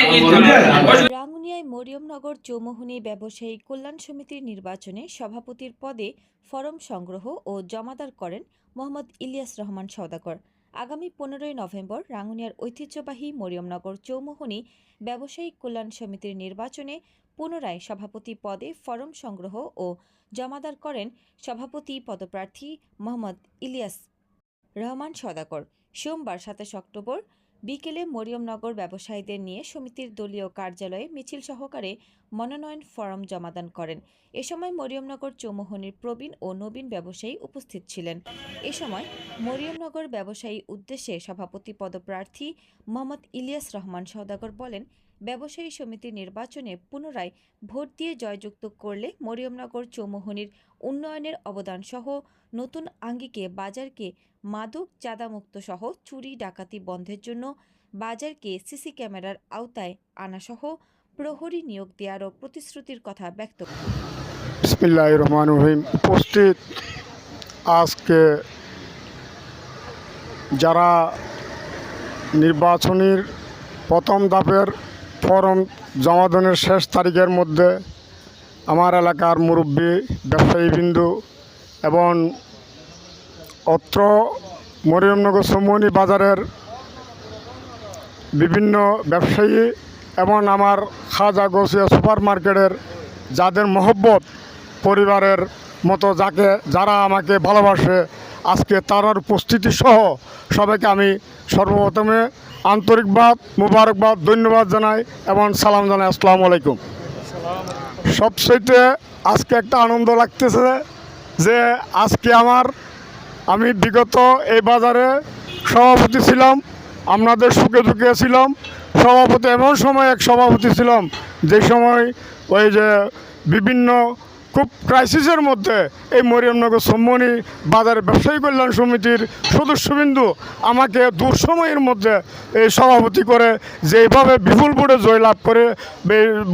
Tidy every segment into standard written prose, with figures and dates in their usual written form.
রাঙ্গুনিয়ায় মরিয়মনগর চৌমুহনী ব্যবসায়ী কল্যাণ সমিতির নির্বাচনে সভাপতির পদে ফরম সংগ্রহ ও জমাদার করেন মোহাম্মদ ইলিয়াস রহমান সওদাগর। আগামী 15ই নভেম্বর রাঙ্গুনিয়ার ঐতিহ্যবাহী মরিয়মনগর চৌমুহনী ব্যবসায়ী কল্যাণ সমিতির নির্বাচনে পুনরায় সভাপতি পদে ফরম সংগ্রহ ও জমাদার করেন সভাপতি পদপ্রার্থী মোহাম্মদ ইলিয়াস রহমান সওদাগর। সোমবার 27 অক্টোবর বিকেলে মরিয়মনগর ব্যবসায়ীদের নিয়ে সমিতির দলীয় কার্যালয়ে মিছিল সহকারে মনোনয়ন ফরম জমাদান করেন। এ সময় মরিয়মনগর চৌমুহনীর প্রবীণ ও নবীন ব্যবসায়ী উপস্থিত ছিলেন। এ সময় মরিয়মনগর ব্যবসায়ী উদ্দেশ্যে সভাপতি পদপ্রার্থী মোহাম্মদ ইলিয়াস রহমান সওদাগর বলেন, ব্যবসায়ী সমিতির নির্বাচনে পুনরায় ভোট দিয়ে জয়যুক্ত করলে মরিয়মনগর চৌমুহনীর উন্নয়নের অবদানসহ নতুন আঙ্গিকে বাজারকে মাদক চাঁদামুক্ত সহ চুরি ডাকাতি বন্ধের জন্য বাজারকে সিসি ক্যামেরার আওতায় আনাসহ প্রহরী নিয়োগ দেওয়ারও প্রতিশ্রুতির কথা ব্যক্ত করেন। বিসমিল্লাহির রহমানির রহিম। উপস্থিত আজকে যারা নির্বাচনের প্রথম ধাপের ফরম জমাদানের শেষ তারিখের মধ্যে আমার এলাকার মুরব্বী ব্যবসায়ীবৃন্দু এবং অত্র মরিয়মনগর চৌমুহনী বাজারের বিভিন্ন ব্যবসায়ী এবং আমার খাজা গৌসিয়া সুপার মার্কেটের যাদের মহব্বত পরিবারের মতো যারা আমাকে ভালোবাসে, আজকে তারার উপস্থিতি সহ সবাইকে আমি সর্বপ্রথমে আন্তরিকবাদ, মুবারকবাদ, ধন্যবাদ জানাই এবং সালাম জানাই। আসসালামু আলাইকুম। সবচেয়ে আজকে একটা আনন্দ লাগতেছে যে আজকে আমি বিগত এই বাজারে সভাপতি ছিলাম, আপনাদের সুখে দুঃখে ছিলাম সভাপতি। এমন সময় এক সভাপতি ছিলাম যে সময় ওই যে বিভিন্ন খুব ক্রাইসিসের মধ্যে এই মরিয়মনগর চৌমুহনী বাজার ব্যবসায়ী কল্যাণ সমিতির সদস্যবৃন্দু আমাকে দুঃসময়ের মধ্যে এই সভাপতি করে যেভাবে বিপুল ভোটে জয়লাভ করে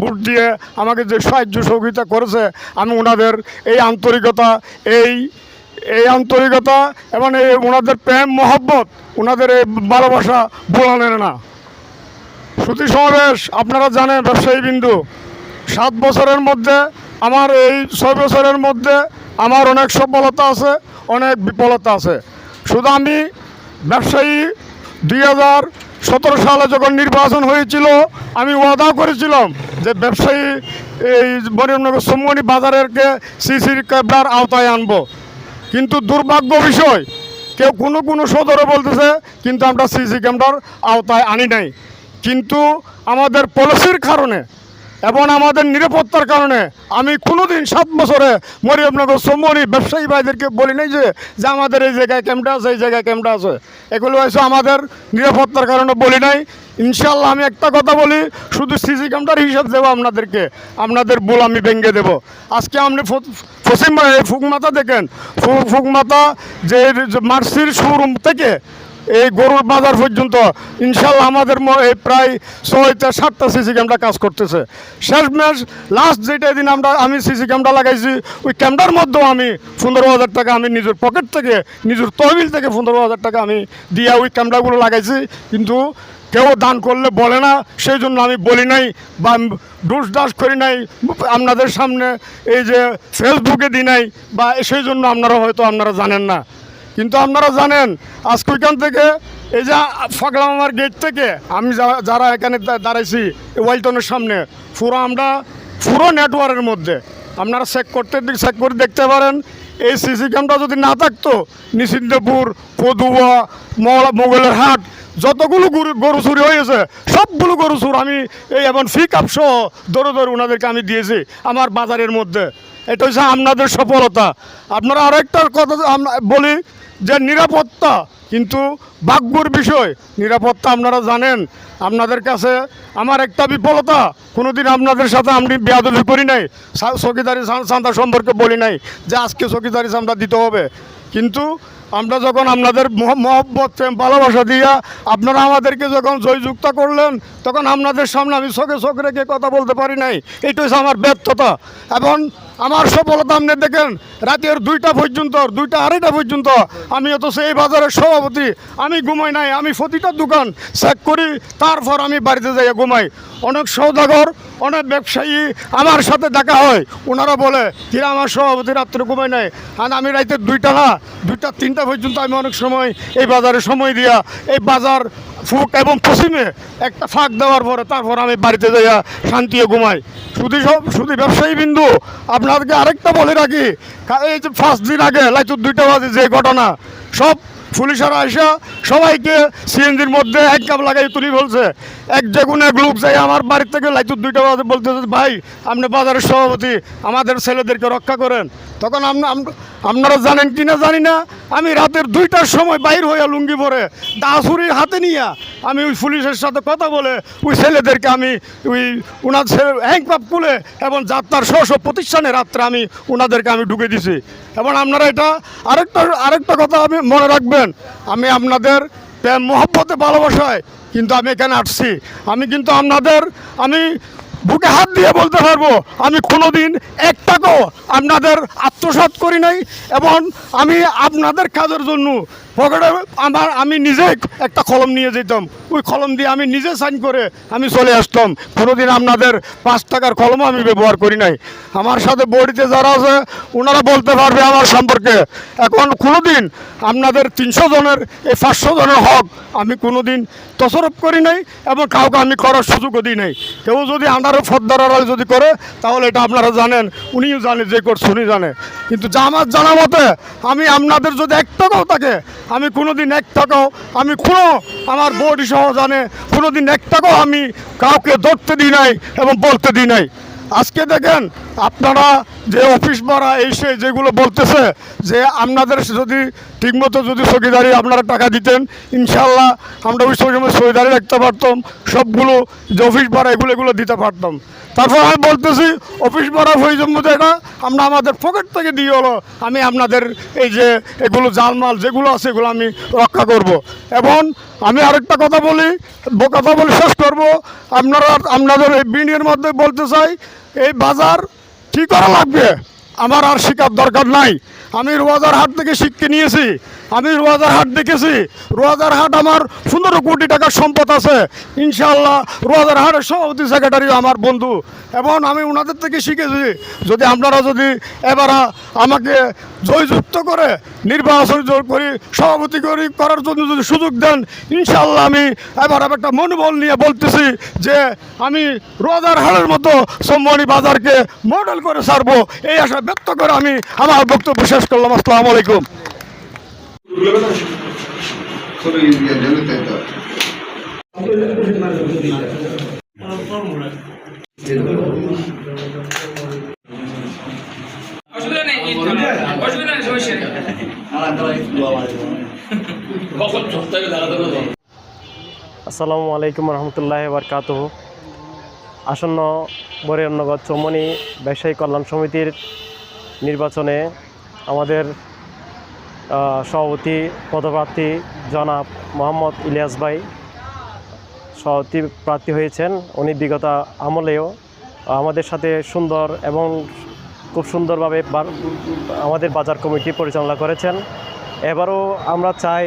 ভোট দিয়ে আমাকে যে সাহায্য সহযোগিতা করেছে, আমি ওনাদের এই আন্তরিকতা এবং ওনাদের প্রেম মহব্বত, ওনাদের এই ভালোবাসা বলানের না। শ্রুতি সমাবেশ আপনারা জানেন ব্যবসায়ীবৃন্দু, 7 বছরের মধ্যে আমার এই 6 বছরের মধ্যে আমার অনেক সফলতা আছে, অনেক বিফলতা আছে। শুধু আমি ব্যবসায়ী 2017 সালে যখন নির্বাচন হয়েছিল, আমি ওয়াদা করেছিলাম যে ব্যবসায়ী এই মরিয়মনগর চৌমুহনী বাজারেরকে সিসি ক্যামেরার আওতায় আনবো। কিন্তু দুর্ভাগ্য বিষয়, কেউ কোনো সদরে বলতেছে কিন্তু আমরা সিসি ক্যামেরার আওতায় আনি নাই। কিন্তু আমাদের পলিসির কারণে এবং আমাদের নিরাপত্তার কারণে আমি কোনোদিন 7 বছরে মরিয়মনগর চৌমুহনী ব্যবসায়ী ভাইদেরকে বলি নাই যে আমাদের এই জায়গায় ক্যামেরা আছে, এই জায়গায় ক্যামেরা আছে। এগুলো হয়েছে আমাদের নিরাপত্তার কারণে বলি নাই। ইনশাল্লাহ আমি একটা কথা বলি, শুধু সিসি ক্যামেরার হিসাব দেবো আপনাদেরকে, আপনাদের ভুল আমি ভেঙে দেবো। আজকে আপনি ফুকমাতা দেখেন, ফুকমাতা যে মার্সির শোরুম থেকে এই গরুর বাজার পর্যন্ত ইনশাল্লাহ আমাদের এই প্রায় 6-7টা সিসি ক্যামেরা কাজ করতেছে। শেষমেশ লাস্ট যেটা দিন আমি সিসি ক্যামেরা লাগাইছি, ওই ক্যামেরার মধ্যেও আমি 15,000 টাকা আমি নিজের পকেট থেকে, নিজের তহবিল থেকে 15,000 টাকা আমি দিয়ে ওই ক্যামেরাগুলো লাগাইছি। কিন্তু কেউ দান করলে বলে না, সেই জন্য আমি বলি নাই বা ডাস করি নাই আপনাদের সামনে, এই যে ফেসবুকে দিই নাই, বা সেই জন্য আপনারা জানেন না। কিন্তু আপনারা জানেন আজকে ওইখান থেকে এই যে ফাগলা মামার গেট থেকে আমি যারা এখানে দাঁড়াইছি ওয়ালটনের সামনে, পুরো নেটওয়ার্কের মধ্যে আপনারা চেক করে দেখতে পারেন। এই সিসি ক্যামেরা যদি না থাকতো, নিশ্চিন্তপুর, পদুয়া, মোগলের হাট যতগুলো গরু চুরি হয়েছে সবগুলো গরু চুর আমি এই এবং পিক আপ সহ দৌড়ে ওনাদেরকে আমি দিয়েছি আমার বাজারের মধ্যে। এটা হচ্ছে আপনাদের সফলতা। আপনারা আরেকটা কথা বলি যে নিরাপত্তা কিন্তু ভাগ্যর বিষয়। নিরাপত্তা আপনারা জানেন, আপনাদের কাছে আমার একটা বিফলতা, কোনোদিন আপনাদের সাথে আমি বেয়াদবি করি নাই, চৌকিদারি চাঁদা সম্পর্কে বলি নাই যে আজকে চৌকিদারি চাঁদা দিতে হবে। কিন্তু আমরা যখন আপনাদের মহব্বত ভালোবাসা দিয়া আপনারা আমাদেরকে যখন জয়যুক্ত করলেন, তখন আপনাদের সামনে আমি চোখে চোখ রেখে কথা বলতে পারি নাই। এইটা হচ্ছে আমার ব্যর্থতা। এবং আমার সফলতা আপনি দেখেন রাতের 2টা পর্যন্ত 2টা আড়াইটা পর্যন্ত আমি অথচ এই বাজারের সভাপতি, আমি ঘুমাই নাই, আমি প্রতিটা দোকান চেক করি, তারপর আমি বাড়িতে যাই ঘুমাই। অনেক সৌদাগর, অনেক ব্যবসায়ী আমার সাথে দেখা হয়, ওনারা বলে কিরা আমার সভাপতি রাত্রে ঘুমাই নাই, আর আমি রাতে 2টা না 2টা 3টা পর্যন্ত আমি অনেক সময় এই বাজারে সময় দিয়া এই বাজার ফুক এবং পশ্চিমে একটা ফাঁক দেওয়ার পরে তারপর আমি বাড়িতে যাইয়া শান্তিও ঘুমাই। শুধু ব্যবসায়ী বিন্দু আপনাদেরকে আরেকটা বলে রাখি, এই যে 5 দিন আগে লাইতুর 2টা বাজে যে ঘটনা, সব পুলিশেরা আসা সবাইকে সিএনজির মধ্যে এক কাপ লাগাই তুলি বলছে। যে কোনো এক লোক যাই আমার বাড়ির থেকে লাইতুর 2টা বাজে বলতেছে ভাই আপনি বাজারের সভাপতি, আমাদের ছেলেদেরকে রক্ষা করেন। তখন আপনারা জানেন কি না জানি না, আমি রাতের 2টার সময় বাইর হইয়া লুঙ্গি পরে দাসুরি হাতে নিয়ে আমি ওই পুলিশের সাথে কথা বলে ওই ছেলেদেরকে আমি ওনার হ্যাংপাপ খুলে এবং যাত্রার স্ব প্রতিষ্ঠানে রাত্রে আমি ওনাদেরকে আমি ঢুকে দিছি। এবং আপনারা এটা আরেকটা কথা আমি মনে রাখবেন, আমি আপনাদের প্রেম মহব্বতে ভালোবাসায় কিন্তু আমি এখানে আসছি। আমি কিন্তু আমি বুকে হাত দিয়ে বলতে পারবো আমি কোনোদিন 1 টাকাও আপনাদের আত্মসাৎ করি নাই। এবং আমি আপনাদের কাজের জন্য পকেটে আমি নিজে একটা কলম নিয়ে যেতাম, ওই কলম দিয়ে আমি নিজে সাইন করে আমি চলে আসতাম। কোনোদিন আপনাদের 5 টাকার কলমও আমি ব্যবহার করি নাই। আমার সাথে বডিতে যারা আছে ওনারা বলতে পারবে আমার সম্পর্কে। এখন কোনোদিন আপনাদের 300 জনের এই 500 জনের হক আমি কোনোদিন তছরূপ করি নাই এবং কাউকে আমি করার সুযোগও দিই নাই। কেউ যদি আন্ডারে ফদ্দারাল যদি করে তাহলে এটা আপনারা জানেন, উনিও জানে, যে করছে উনি জানে। কিন্তু যা আমার জানা মতে আমি আপনাদের যদি 1 টাকাও থাকে আমি কোনোদিন 1 টাকাও আমি আমার বডি সহ জানে কোনোদিন 1 টাকাও আমি কাউকে ধরতে দিই নাই এবং বলতে দিই নাই। আজকে দেখেন আপনারা যে অফিস ভাড়া এই সে যেগুলো বলতেছে যে আপনাদের যদি ঠিকমতো যদি চৌকিদারি আপনারা টাকা দিতেন ইনশাল্লাহ আমরা ওই সময় চৌকিদারি রাখতে পারতাম, সবগুলো যে অফিস ভাড়া এগুলো দিতে পারতাম। তারপর আমি বলতেছি অফিস ভাড়া প্রয়োজন মতো এটা আমরা আমাদের পকেট থেকে দিয়ে হলো আমি আপনাদের এই যে এগুলো জালমাল যেগুলো আছে এগুলো আমি রক্ষা করব। এবং আমি আরেকটা কথা বলে শেষ করব, আপনাদের এই বিনিয়োগের মধ্যে বলতে চাই এই বাজার কী করা লাগবে আমার আর শেখার দরকার নাই। আমি রোয়াজার হাট থেকে শিক্ষা নিয়েছি, আমি রোয়াজার হাট দেখেছি। রোয়াজার হাট আমার 15 কোটি টাকার সম্পদ আছে ইনশাআল্লাহ। রোয়াজার হাটের সভাপতি সেক্রেটারিও আমার বন্ধু এবং আমি ওনাদের থেকে শিখেছি। যদি আপনারা যদি এবার আমাকে জয়যুক্ত করে নির্বাচন করি সভাপতি করার জন্য যদি সুযোগ দেন ইনশাআল্লাহ আমি এবার একটা মনোবল নিয়ে বলতেছি যে আমি রোয়াজার হাটের মতো সম্মানী বাজারকে মডেল করে ছাড়বো, এই আশা ব্যক্ত করে আমি আমার বক্তব্য শেষ করলাম। আসসালামু আলাইকুম। আসসালামু আলাইকুম রহমতুল্লাহি বারকাতুহ। আসন্ন মরিয়মনগর চৌমনি ব্যবসায়ী কল্যাণ সমিতির নির্বাচনে আমাদের সভাপতি পদপ্রার্থী জনাব মোহাম্মদ ইলিয়াস ভাই সভাপতি প্রার্থী হয়েছেন। উনি বিগত আমলেও আমাদের সাথে সুন্দর এবং খুব সুন্দরভাবে আমাদের বাজার কমিটি পরিচালনা করেছেন। এবারও আমরা চাই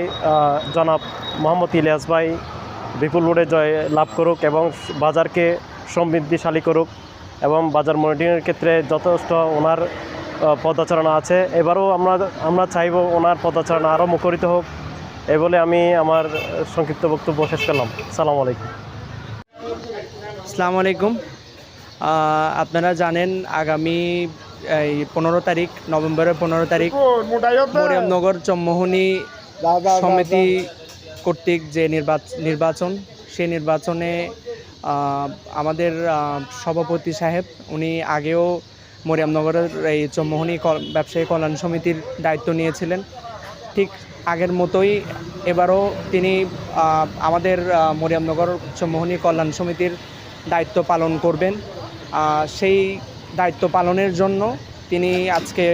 জনাব মোহাম্মদ ইলিয়াস ভাই বিপুল ভোটে জয় লাভ করুক এবং বাজারকে সমৃদ্ধিশালী করুক এবং বাজার মনিটরিংয়ের ক্ষেত্রে যথেষ্ট ওনার পদাচারণা আছে। এবারও আমরা চাইব ওনার পদাচারণা আরও মুখরিত হোক। এই বলে আমি আমার সংক্ষিপ্ত বক্তব্য শেষ করলাম। আসসালামু আলাইকুম। আসসালামু আলাইকুম। আপনারা জানেন আগামী এই 15 তারিখ, নভেম্বরের 15 তারিখ মরিয়মনগর চৌমোহনী সমিতি কর্তৃক যে নির্বাচন, সেই নির্বাচনে আমাদের সভাপতি সাহেব উনি আগেও মরিয়মনগরের এই চৌমোহনী ব্যবসায়ী কল্যাণ সমিতির দায়িত্ব নিয়েছিলেন। ঠিক আগের মতোই এবারও তিনি আমাদের মরিয়মনগর চৌমোহনী কল্যাণ সমিতির দায়িত্ব পালন করবেন। সেই দায়িত্ব পালনের জন্য তিনি আজকে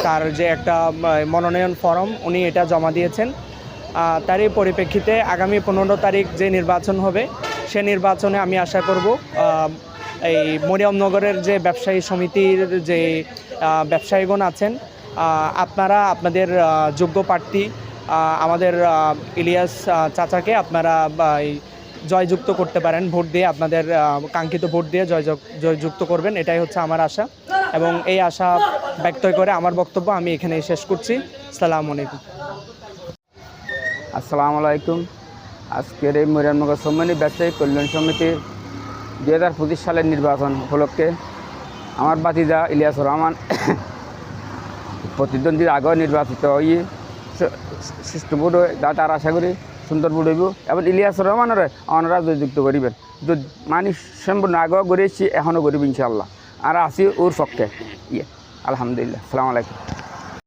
তার যে একটা মনোনয়ন ফরম উনি এটা জমা দিয়েছেন। তারই পরিপ্রেক্ষিতে আগামী 15 তারিখ যে নির্বাচন হবে সে নির্বাচনে আমি আশা করব এই মরিয়মনগরের যে ব্যবসায়ী সমিতির যে ব্যবসায়ীগণ আছেন, আপনারা আপনাদের যোগ্য প্রার্থী আমাদের ইলিয়াস চাচাকে আপনারা জয়যুক্ত করতে পারেন, ভোট দিয়ে আপনাদের কাঙ্ক্ষিত ভোট দিয়ে জয়যুক্ত করবেন, এটাই হচ্ছে আমার আশা। এবং এই আশা ব্যক্ত করে আমার বক্তব্য আমি এখানেই শেষ করছি। আসসালামু আলাইকুম। আসসালামু আলাইকুম। আজকের এই মরিয়মনগর সম্মানী ব্যবসায়ী কল্যাণ সমিতির 2025 সালের নির্বাচন উপলক্ষে আমার ভাতিজা ইলিয়াসুর রহমান প্রতিদ্বন্দ্বীর আগেও নির্বাচিত হয়ে সুষ্ঠ ভোট হয়ে তার আশা করি সুন্দর ভোট হইব এবং ইলিয়াসুর রহমানের ওনারা জয়যুক্ত করিবেন। মানুষ সম্পূর্ণ আগেও গড়িয়েছি, এখনও গরিব ইনশাআল্লাহ। আর আছি ওর পক্ষে। আলহামদুলিল্লাহ। আসসালামু আলাইকুম।